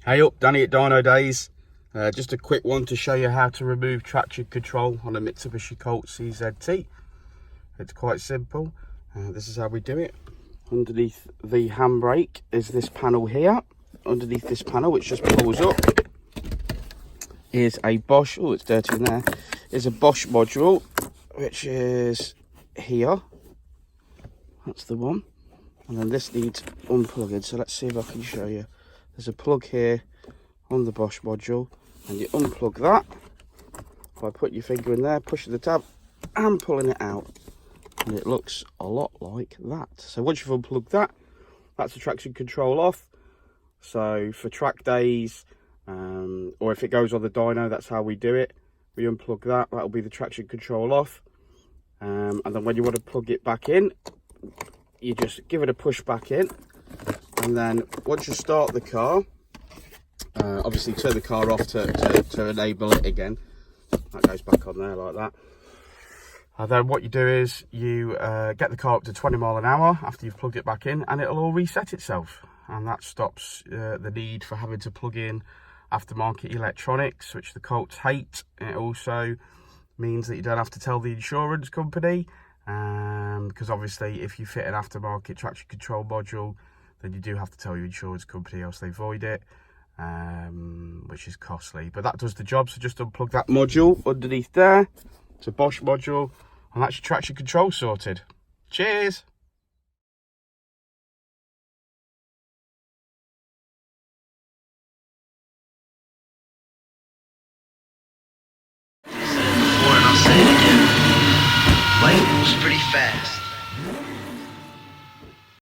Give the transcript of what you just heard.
Hey up, Danny at Dynodaze. Just a quick one to show you how to remove traction control on a Mitsubishi Colt CZT. It's quite simple. This is how we do it. Underneath the handbrake is this panel here. Underneath this panel, which just pulls up, is a Bosch, oh it's dirty in there, is a Bosch module, which is here. That's the one. And then this needs unplugging, so let's see if I can show you. There's a plug here on the Bosch module, and you unplug that by putting your finger in there, pushing the tab and pulling it out, and it looks a lot like that. So once you've unplugged that, that's the traction control off. So for track days, or if it goes on the dyno, that's how we do it. We unplug that, that'll be the traction control off, and then when you want to plug it back in, you just give it a push back in. And then once you start the car, obviously turn the car off to enable it again. That goes back on there like that. And then what you do is you get the car up to 20 miles an hour after you've plugged it back in, and it'll all reset itself. And that stops the need for having to plug in aftermarket electronics, which the Colts hate. It also means that you don't have to tell the insurance company, because obviously if you fit an aftermarket traction control module, then you do have to tell your insurance company, else they void it, which is costly. But that does the job. So just unplug that module underneath there. It's a Bosch module, and that's your traction control sorted. Cheers. Before and I'll say it again. Life moves pretty fast.